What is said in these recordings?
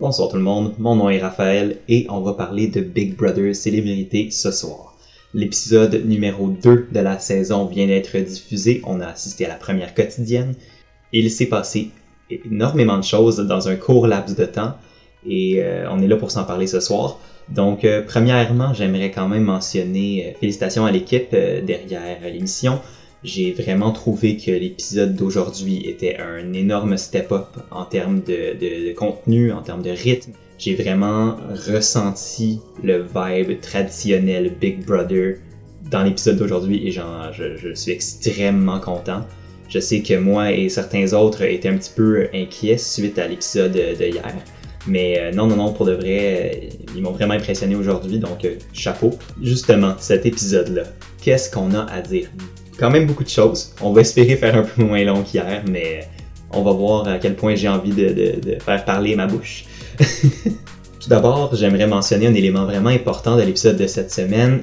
Bonsoir tout le monde, mon nom est Raphaël et on va parler de Big Brother Célébrité ce soir. L'épisode numéro 2 de la saison vient d'être diffusé, on a assisté à la première quotidienne et il s'est passé énormément de choses dans un court laps de temps et on est là pour s'en parler ce soir. Donc premièrement, j'aimerais quand même mentionner félicitations à l'équipe derrière l'émission. J'ai vraiment trouvé que l'épisode d'aujourd'hui était un énorme step-up en termes de contenu, en termes de rythme. J'ai vraiment ressenti le vibe traditionnel Big Brother dans l'épisode d'aujourd'hui et je suis extrêmement content. Je sais que moi et certains autres étaient un petit peu inquiets suite à l'épisode de hier. Mais non, pour de vrai, ils m'ont vraiment impressionné aujourd'hui, donc chapeau. Justement, cet épisode-là, qu'est-ce qu'on a à dire? Quand même beaucoup de choses. On va espérer faire un peu moins long qu'hier, mais on va voir à quel point j'ai envie de faire parler ma bouche. Tout d'abord, j'aimerais mentionner un élément vraiment important de l'épisode de cette semaine.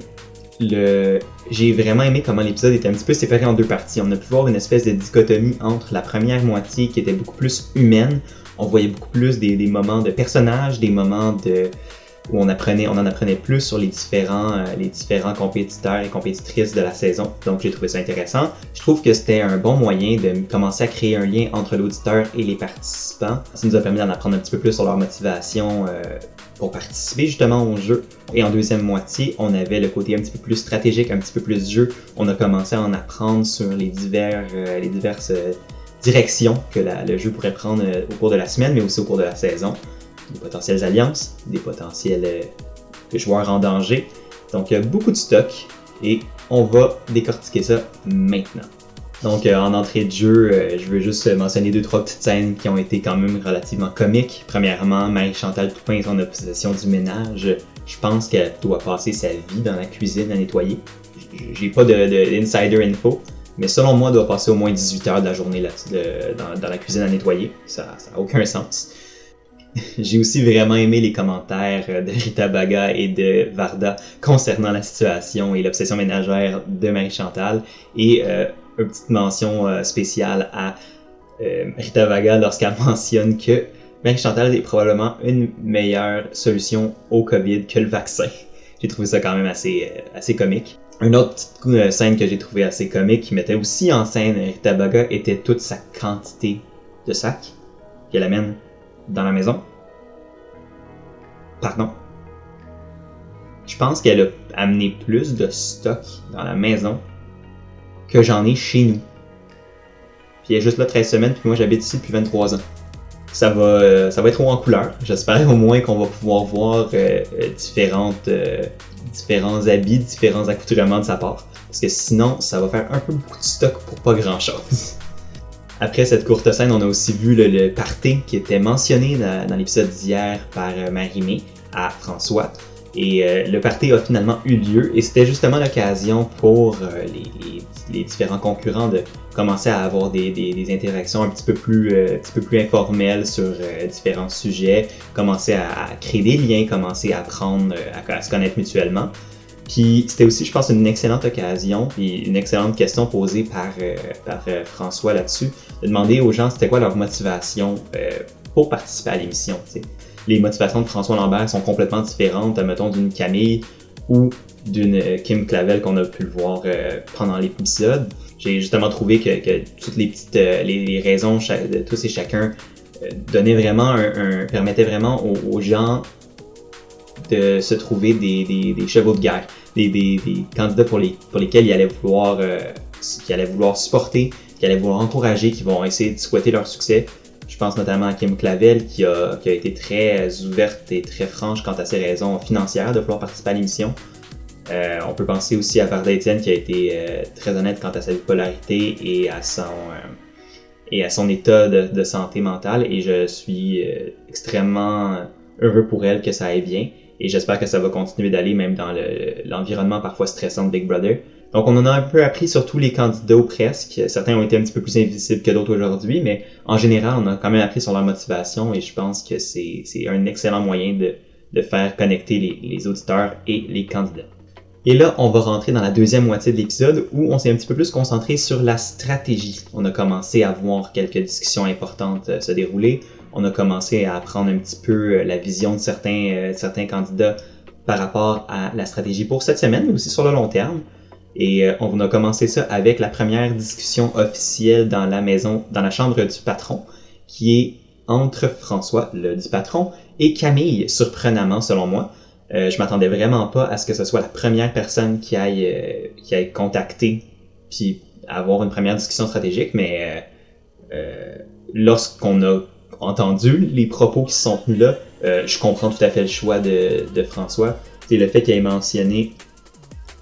J'ai vraiment aimé comment l'épisode était un petit peu séparé en deux parties. On a pu voir une espèce de dichotomie entre la première moitié qui était beaucoup plus humaine. On voyait beaucoup plus des moments de personnages, des moments où on en apprenait plus sur les différents compétiteurs et compétitrices de la saison. Donc j'ai trouvé ça intéressant. Je trouve que c'était un bon moyen de commencer à créer un lien entre l'auditeur et les participants. Ça nous a permis d'en apprendre un petit peu plus sur leur motivation pour participer justement au jeu. Et en deuxième moitié, on avait le côté un petit peu plus stratégique, un petit peu plus jeu. On a commencé à en apprendre sur les diverses directions que le jeu pourrait prendre au cours de la semaine, mais aussi au cours de la saison. Des potentielles alliances, des potentiels joueurs en danger. Donc beaucoup de stock et on va décortiquer ça maintenant. Donc en entrée de jeu, je veux juste mentionner 2-3 petites scènes qui ont été quand même relativement comiques. Premièrement, Marie-Chantal Toupin est en possession du ménage. Je pense qu'elle doit passer sa vie dans la cuisine à nettoyer. J'ai pas d'insider info, mais selon moi, elle doit passer au moins 18 heures de la journée dans la cuisine à nettoyer. Ça n'a aucun sens. J'ai aussi vraiment aimé les commentaires de Rita Baga et de Varda concernant la situation et l'obsession ménagère de Marie-Chantal. Et une petite mention spéciale à Rita Baga lorsqu'elle mentionne que Marie-Chantal est probablement une meilleure solution au COVID que le vaccin. J'ai trouvé ça quand même assez comique. Une autre petite scène que j'ai trouvé assez comique qui mettait aussi en scène Rita Baga était toute sa quantité de sacs qu'elle amène dans la maison. Pardon. Je pense qu'elle a amené plus de stock dans la maison que j'en ai chez nous. Puis elle est juste là 13 semaines, puis moi j'habite ici depuis 23 ans. Ça va être haut en couleur. J'espère au moins qu'on va pouvoir voir différents habits, différents accoutrements de sa part. Parce que sinon, ça va faire un peu beaucoup de stock pour pas grand chose. Après cette courte scène, on a aussi vu le party qui était mentionné dans l'épisode d'hier par Marie-Mé à François. Et le party a finalement eu lieu et c'était justement l'occasion pour les différents concurrents de commencer à avoir des interactions un petit peu plus informelles sur différents sujets, commencer à créer des liens, commencer à apprendre à se connaître mutuellement. Puis c'était aussi, je pense, une excellente occasion, puis une excellente question posée par François là-dessus, de demander aux gens c'était quoi leur motivation pour participer à l'émission. T'sais. Les motivations de François Lambert sont complètement différentes, mettons, d'une Camille ou d'une Kim Clavel qu'on a pu le voir pendant l'épisode. J'ai justement trouvé que toutes les petites les raisons de tous et chacun permettaient vraiment aux gens de se trouver des chevaux de guerre, des candidats pour lesquels ils allaient vouloir supporter, qu'ils allaient vouloir encourager, qui vont essayer de souhaiter leur succès. Je pense notamment à Kim Clavel qui a été très ouverte et très franche quant à ses raisons financières de vouloir participer à l'émission. On peut penser aussi à Varda Étienne qui a été très honnête quant à sa bipolarité et à son état de santé mentale et je suis extrêmement heureux pour elle que ça aille bien. Et j'espère que ça va continuer d'aller même dans l'environnement parfois stressant de Big Brother. Donc on en a un peu appris sur tous les candidats ou presque. Certains ont été un petit peu plus invisibles que d'autres aujourd'hui, mais en général on a quand même appris sur leur motivation et je pense que c'est un excellent moyen de faire connecter les auditeurs et les candidats. Et là, on va rentrer dans la deuxième moitié de l'épisode où on s'est un petit peu plus concentré sur la stratégie. On a commencé à voir quelques discussions importantes se dérouler. on a commencé à apprendre un petit peu la vision de certains candidats par rapport à la stratégie pour cette semaine, mais aussi sur le long terme. Et on a commencé ça avec la première discussion officielle dans la chambre du patron, qui est entre François, le dit patron, et Camille, surprenamment selon moi. Je m'attendais vraiment pas à ce que ce soit la première personne qui aille contacter puis avoir une première discussion stratégique, mais lorsqu'on a entendu les propos qui se sont tenus là, je comprends tout à fait le choix de François. C'est le fait qu'il ait mentionné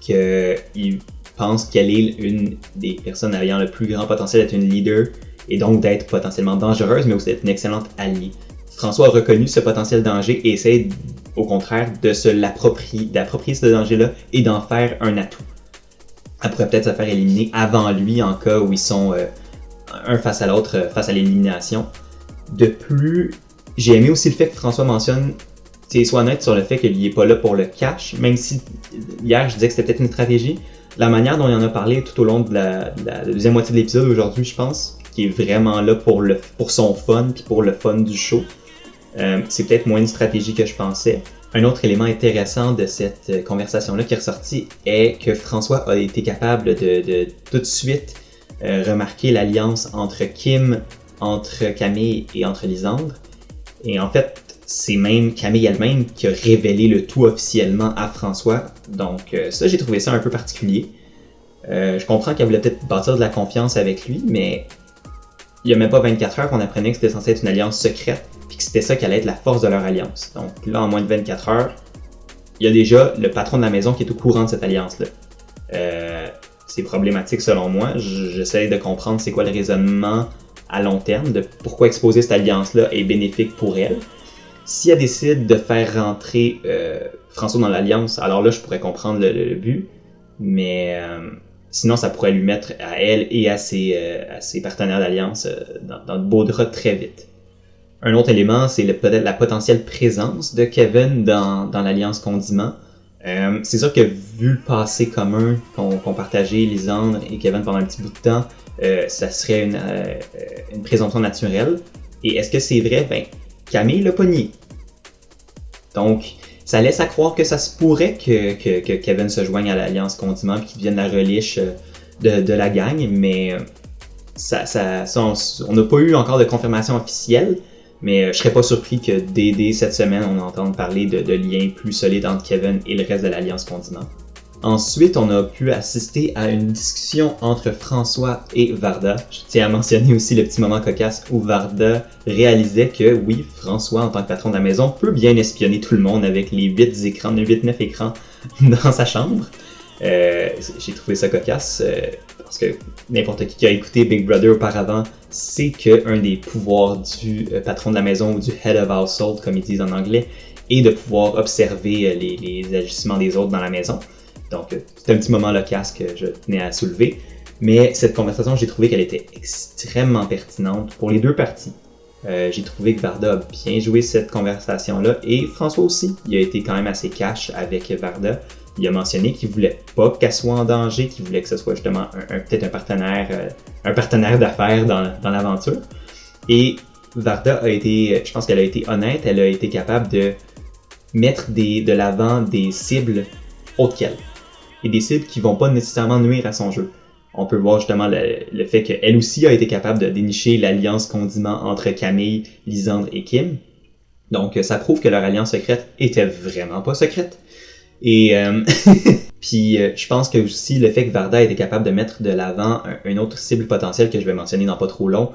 qu'il pense qu'elle est une des personnes ayant le plus grand potentiel d'être une leader et donc d'être potentiellement dangereuse, mais aussi d'être une excellente alliée. François a reconnu ce potentiel danger et essaie au contraire d'approprier ce danger-là et d'en faire un atout. Elle pourrait peut-être se faire éliminer avant lui en cas où ils sont un face à l'autre, face à l'élimination. De plus, j'ai aimé aussi le fait que François mentionne, soit honnête sur le fait qu'il n'est pas là pour le cash, même si hier je disais que c'était peut-être une stratégie. La manière dont il en a parlé tout au long de la deuxième moitié de l'épisode aujourd'hui, je pense, qui est vraiment là pour son fun puis pour le fun du show. C'est peut-être moins une stratégie que je pensais. Un autre élément intéressant de cette conversation-là qui est ressorti est que François a été capable de tout de suite remarquer l'alliance entre Kim, entre Camille et entre Lisandre. Et en fait, c'est même Camille elle-même qui a révélé le tout officiellement à François. Donc ça, j'ai trouvé ça un peu particulier. Je comprends qu'elle voulait peut-être bâtir de la confiance avec lui, mais il n'y a même pas 24 heures qu'on apprenait que c'était censé être une alliance secrète, puis que c'était ça qui allait être la force de leur alliance. Donc là, en moins de 24 heures, il y a déjà le patron de la maison qui est au courant de cette alliance-là. C'est problématique selon moi. J'essaie de comprendre c'est quoi le raisonnement à long terme de pourquoi exposer cette alliance-là est bénéfique pour elle. Si elle décide de faire rentrer François dans l'alliance, alors là, je pourrais comprendre le but, mais sinon, ça pourrait lui mettre à elle et à ses partenaires d'alliance dans de beaux draps très vite. Un autre élément, c'est peut-être la potentielle présence de Kevin dans l'alliance Condiment. C'est sûr que vu le passé commun qu'ont partagé Lisandre et Kevin pendant un petit bout de temps, ça serait une présomption naturelle. Et est-ce que c'est vrai? Ben, Camille l'a pas nié. Donc, ça laisse à croire que ça se pourrait que Kevin se joigne à l'Alliance Condiment et qu'il devienne la reliche de la gang, mais on n'a pas eu encore de confirmation officielle, mais je serais pas surpris que dès cette semaine, on entende parler de liens plus solides entre Kevin et le reste de l'Alliance Condiment. Ensuite, on a pu assister à une discussion entre François et Varda. Je tiens à mentionner aussi le petit moment cocasse où Varda réalisait que oui, François, en tant que patron de la maison, peut bien espionner tout le monde avec les 8-9 écrans dans sa chambre. J'ai trouvé ça cocasse parce que n'importe qui a écouté Big Brother auparavant sait qu'un des pouvoirs du patron de la maison ou du head of household, comme ils disent en anglais, est de pouvoir observer les agissements des autres dans la maison. Donc, c'est un petit moment loquace que je tenais à soulever. Mais cette conversation, j'ai trouvé qu'elle était extrêmement pertinente pour les deux parties. J'ai trouvé que Varda a bien joué cette conversation-là. Et François aussi, il a été quand même assez cash avec Varda. Il a mentionné qu'il voulait pas qu'elle soit en danger, qu'il voulait que ce soit justement peut-être un partenaire d'affaires dans l'aventure. Et Varda je pense qu'elle a été honnête, elle a été capable de mettre de l'avant des cibles autres qu'elle. Et des cibles qui vont pas nécessairement nuire à son jeu. On peut voir justement le fait qu'elle aussi a été capable de dénicher l'alliance Condiment entre Camille, Lisandre et Kim. Donc ça prouve que leur alliance secrète était vraiment pas secrète. Et puis je pense que aussi le fait que Varda a été capable de mettre de l'avant une autre cible potentielle que je vais mentionner dans pas trop long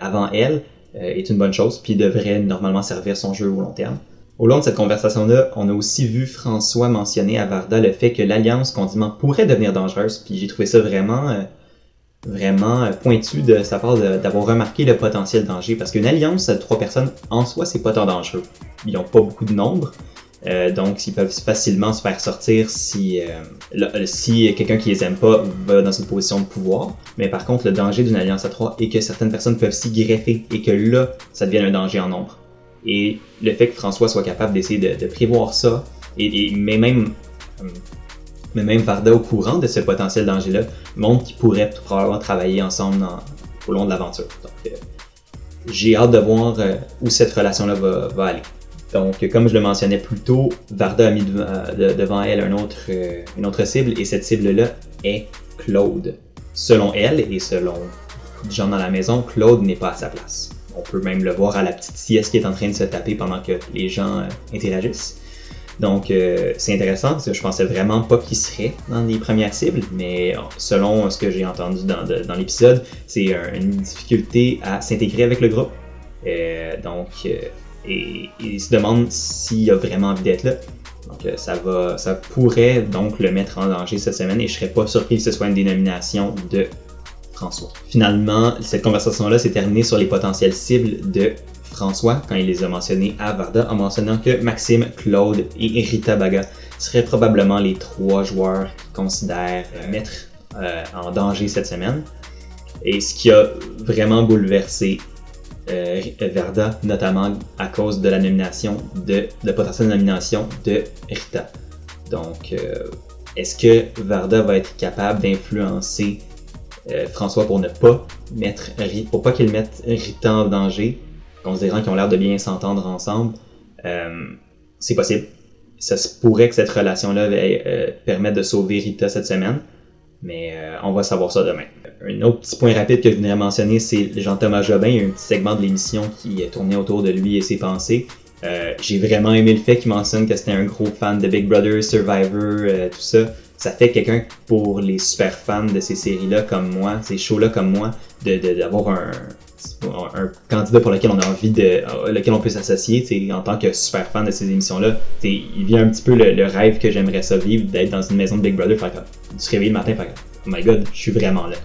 avant elle est une bonne chose, puis devrait normalement servir son jeu au long terme. Au long de cette conversation-là, on a aussi vu François mentionner à Varda le fait que l'alliance Condiment pourrait devenir dangereuse, puis j'ai trouvé ça vraiment pointu de sa part d'avoir remarqué le potentiel danger, parce qu'une alliance de 3 personnes, en soi, c'est pas tant dangereux. Ils n'ont pas beaucoup de nombre, donc ils peuvent facilement se faire sortir si quelqu'un qui les aime pas va dans une position de pouvoir. Mais par contre, le danger d'une alliance à 3 est que certaines personnes peuvent s'y greffer, et que là, ça devienne un danger en nombre. Et le fait que François soit capable d'essayer de prévoir ça, mais même Varda au courant de ce potentiel danger-là, montre qu'ils pourraient probablement travailler ensemble au long de l'aventure. Donc, j'ai hâte de voir où cette relation-là va aller. Donc, comme je le mentionnais plus tôt, Varda a mis devant elle une autre cible, et cette cible-là est Claude. Selon elle, et selon des gens dans la maison, Claude n'est pas à sa place. On peut même le voir à la petite sieste qui est en train de se taper pendant que les gens interagissent. Donc, c'est intéressant, parce que je pensais vraiment pas qu'il serait dans les premières cibles, mais selon ce que j'ai entendu dans l'épisode, c'est une difficulté à s'intégrer avec le groupe. Et il se demande s'il a vraiment envie d'être là. Donc, ça pourrait donc le mettre en danger cette semaine, et je serais pas surpris que ce soit une dénomination de François. Finalement, cette conversation-là s'est terminée sur les potentielles cibles de François, quand il les a mentionnés à Varda, en mentionnant que Maxime, Claude et Rita Baga seraient probablement les 3 joueurs qu'il considère mettre en danger cette semaine. Et ce qui a vraiment bouleversé Varda, notamment à cause de la potentielle nomination de Rita. Donc, est-ce que Varda va être capable d'influencer François pour pas qu'il mette Rita en danger, considérant qu'ils ont l'air de bien s'entendre ensemble? C'est possible. Ça se pourrait que cette relation-là permette de sauver Rita cette semaine, mais on va savoir ça demain. Un autre petit point rapide que je voudrais mentionner, c'est Jean-Thomas Jobin. Il y a un petit segment de l'émission qui tournait autour de lui et ses pensées. J'ai vraiment aimé le fait qu'il mentionne que c'était un gros fan de Big Brother, Survivor, tout ça. Ça fait quelqu'un pour les super fans de ces séries-là comme moi, ces shows-là comme moi, d'avoir un candidat pour lequel on a envie lequel on peut s'associer, en tant que super fan de ces émissions-là. Il vit un petit peu le rêve que j'aimerais ça vivre, d'être dans une maison de Big Brother, se réveiller le matin, oh my god, je suis vraiment là.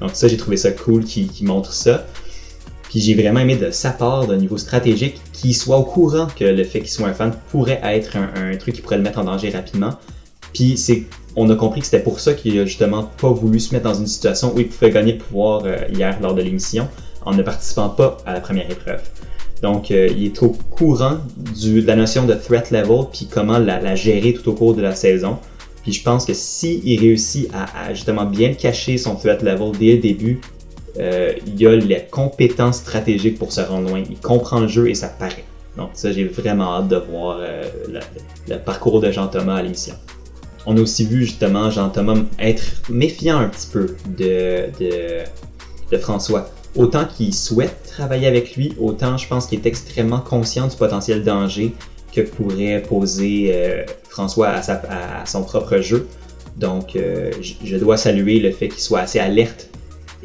Donc ça, j'ai trouvé ça cool qu'il montre ça. Puis j'ai vraiment aimé de sa part, d'un niveau stratégique, qu'il soit au courant que le fait qu'il soit un fan pourrait être un truc qui pourrait le mettre en danger rapidement. Puis on a compris que c'était pour ça qu'il a justement pas voulu se mettre dans une situation où il pouvait gagner le pouvoir hier lors de l'émission, en ne participant pas à la première épreuve. Donc il est au courant de la notion de threat level, puis comment la gérer tout au cours de la saison. Puis je pense que s'il réussit à justement bien cacher son threat level dès le début, il a les compétences stratégiques pour se rendre loin. Il comprend le jeu et ça paraît. Donc ça, j'ai vraiment hâte de voir le parcours de Jean-Thomas à l'émission. On a aussi vu justement Jean-Thomas être méfiant un petit peu de François. Autant qu'il souhaite travailler avec lui, autant je pense qu'il est extrêmement conscient du potentiel danger que pourrait poser François à son propre jeu. Donc, je dois saluer le fait qu'il soit assez alerte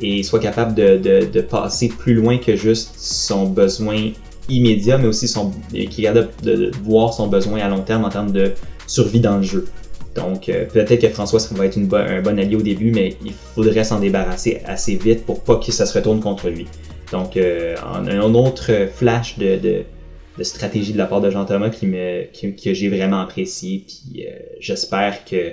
et soit capable de passer plus loin que juste son besoin immédiat, mais aussi qu'il est capable de voir son besoin à long terme en termes de survie dans le jeu. Donc, peut-être que François va être un bon allié au début, mais il faudrait s'en débarrasser assez vite pour pas que ça se retourne contre lui. Donc, un autre flash de stratégie de la part de Jean-Thomas que j'ai vraiment apprécié, puis j'espère que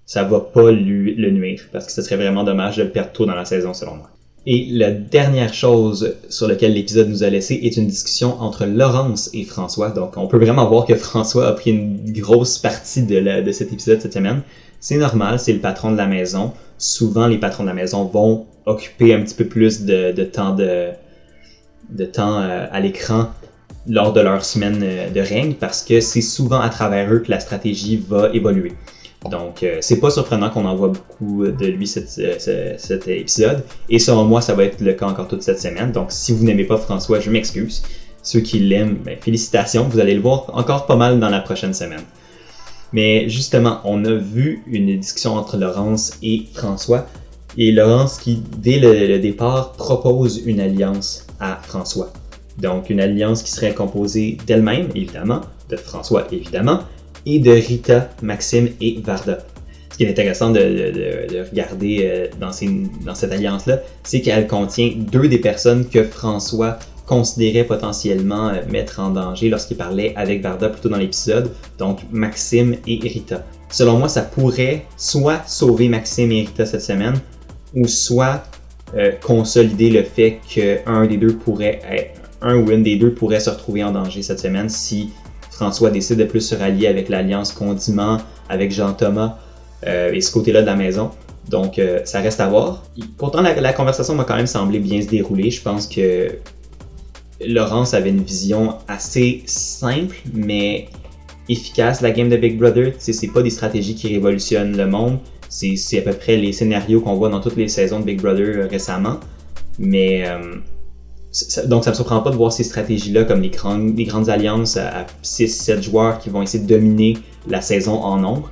ça va pas le nuire, parce que ce serait vraiment dommage de le perdre tôt dans la saison, selon moi. Et la dernière chose sur laquelle l'épisode nous a laissé est une discussion entre Laurence et François. Donc, on peut vraiment voir que François a pris une grosse partie de cet épisode cette semaine. C'est normal, c'est le patron de la maison. Souvent, les patrons de la maison vont occuper un petit peu plus de temps à l'écran lors de leur semaine de règne, parce que c'est souvent à travers eux que la stratégie va évoluer. Donc, c'est pas surprenant qu'on en voit beaucoup de lui cet épisode. Et selon moi, ça va être le cas encore toute cette semaine. Donc, si vous n'aimez pas François, je m'excuse. Ceux qui l'aiment, félicitations. Vous allez le voir encore pas mal dans la prochaine semaine. Mais justement, on a vu une discussion entre Laurence et François. Et Laurence qui, dès le départ, propose une alliance à François. Donc, une alliance qui serait composée d'elle-même, évidemment, de François, évidemment, et de Rita, Maxime et Varda. Ce qui est intéressant de regarder dans cette alliance-là, c'est qu'elle contient 2 des personnes que François considérait potentiellement mettre en danger lorsqu'il parlait avec Varda plus tôt dans l'épisode, donc Maxime et Rita. Selon moi, ça pourrait soit sauver Maxime et Rita cette semaine, ou soit consolider le fait qu'un des deux pourrait se retrouver en danger cette semaine si François décide de plus se rallier avec l'alliance Condiment, avec Jean-Thomas et ce côté-là de la maison. Donc, ça reste à voir. Pourtant, la conversation m'a quand même semblé bien se dérouler. Je pense que Laurence avait une vision assez simple, mais efficace de la game de Big Brother. C'est pas des stratégies qui révolutionnent le monde. C'est à peu près les scénarios qu'on voit dans toutes les saisons de Big Brother récemment. Mais donc ça me surprend pas de voir ces stratégies-là comme les grandes alliances à 6-7 joueurs qui vont essayer de dominer la saison en nombre.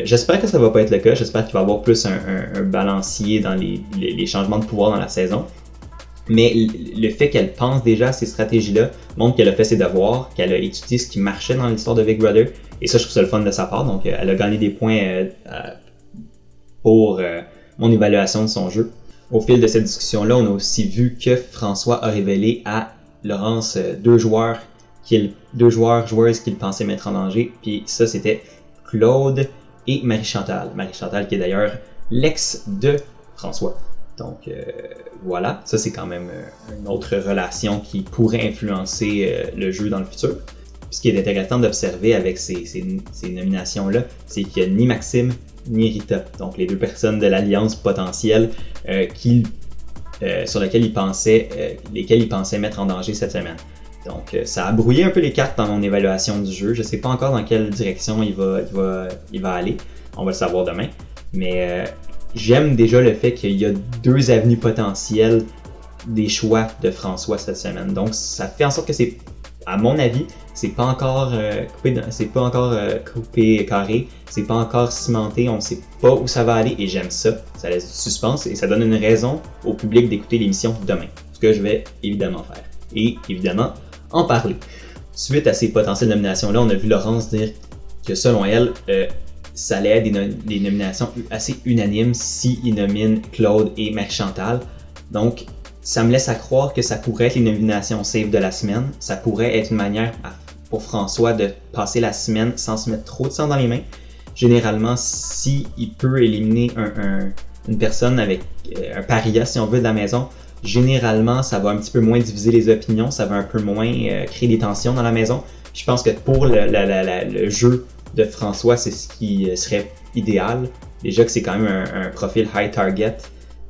J'espère que ça va pas être le cas. J'espère qu'il va y avoir plus un balancier dans les changements de pouvoir dans la saison. Mais le fait qu'elle pense déjà à ces stratégies-là montre qu'elle a fait ses devoirs, qu'elle a étudié ce qui marchait dans l'histoire de Big Brother. Et ça, je trouve ça le fun de sa part. Donc, elle a gagné des points pour mon évaluation de son jeu. Au fil de cette discussion-là, on a aussi vu que François a révélé à Laurence deux joueuses qu'il pensait mettre en danger. Puis ça, c'était Claude et Marie-Chantal. Marie-Chantal qui est d'ailleurs l'ex de François. Donc voilà, ça c'est quand même une autre relation qui pourrait influencer le jeu dans le futur. Puis ce qui est intéressant d'observer avec ces nominations-là, c'est qu'il n'y a ni Maxime ni Rita, donc les deux personnes de l'alliance potentielle sur lesquelles il pensait mettre en danger cette semaine. Donc ça a brouillé un peu les cartes dans mon évaluation du jeu. Je ne sais pas encore dans quelle direction il va aller. On va le savoir demain. Mais j'aime déjà le fait qu'il y a deux avenues potentielles des choix de François cette semaine. Donc ça fait en sorte que c'est, à mon avis, c'est pas encore coupé carré, c'est pas encore cimenté, on sait pas où ça va aller et j'aime ça. Ça laisse du suspense et ça donne une raison au public d'écouter l'émission demain. Ce que je vais évidemment faire. Et évidemment, en parler. Suite à ces potentielles nominations-là, on a vu Laurence dire que selon elle, ça allait être des nominations assez unanimes s'il nomine Claude et Marie-Chantal. Donc, ça me laisse à croire que ça pourrait être les nominations safe de la semaine. Ça pourrait être une manière pour François de passer la semaine sans se mettre trop de sang dans les mains. Généralement, s'il peut éliminer une personne avec un paria, si on veut, de la maison, généralement, ça va un petit peu moins diviser les opinions, ça va un peu moins créer des tensions dans la maison. Je pense que pour le jeu de François, c'est ce qui serait idéal. Déjà que c'est quand même un profil high target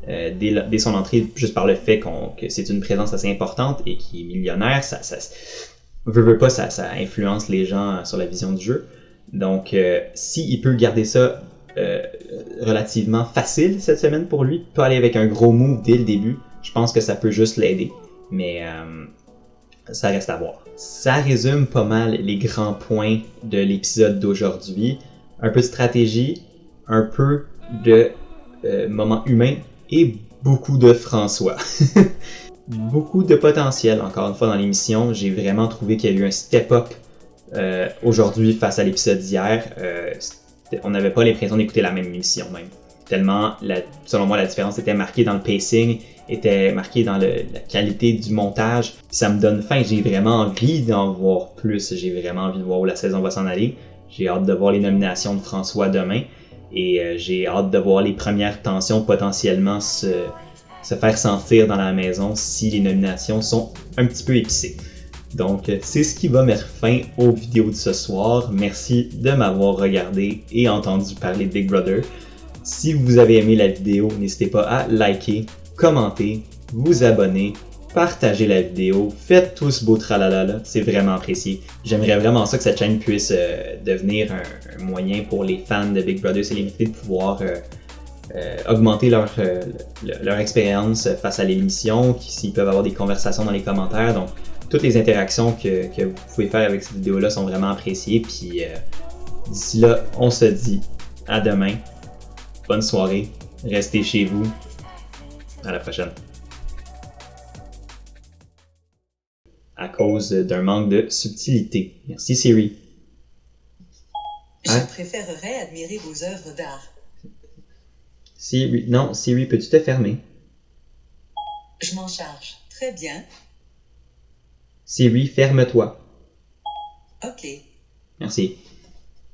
dès son entrée, juste par le fait que c'est une présence assez importante et qu'il est millionnaire, ça influence les gens sur la vision du jeu. Donc, s'il peut garder ça relativement facile cette semaine pour lui, pas aller avec un gros move dès le début, je pense que ça peut juste l'aider. Mais ça reste à voir. Ça résume pas mal les grands points de l'épisode d'aujourd'hui. Un peu de stratégie, un peu de moments humains et beaucoup de François. Beaucoup de potentiel, encore une fois, dans l'émission. J'ai vraiment trouvé qu'il y a eu un step-up aujourd'hui face à l'épisode d'hier. On n'avait pas l'impression d'écouter la même émission même. Tellement, selon moi, la différence était marquée dans le pacing, était marquée dans la qualité du montage. Ça me donne faim, j'ai vraiment envie d'en voir plus. J'ai vraiment envie de voir où la saison va s'en aller. J'ai hâte de voir les nominations de François demain. Et j'ai hâte de voir les premières tensions potentiellement se faire sentir dans la maison si les nominations sont un petit peu épicées. Donc, c'est ce qui va mettre fin aux vidéos de ce soir. Merci de m'avoir regardé et entendu parler de Big Brother. Si vous avez aimé la vidéo, n'hésitez pas à liker, commenter, vous abonner, partager la vidéo, faites tout ce beau tralala, c'est vraiment apprécié. J'aimerais vraiment ça que cette chaîne puisse devenir un moyen pour les fans de Big Brother Célébrité de pouvoir augmenter leur expérience face à l'émission, s'ils peuvent avoir des conversations dans les commentaires. Donc, toutes les interactions que vous pouvez faire avec cette vidéo-là sont vraiment appréciées. Puis d'ici là, on se dit à demain. Bonne soirée, restez chez vous. À la prochaine. À cause d'un manque de subtilité. Merci Siri. Je préférerais admirer vos œuvres d'art. Siri, peux-tu te fermer? Je m'en charge. Très bien. Siri, ferme-toi. Ok. Merci.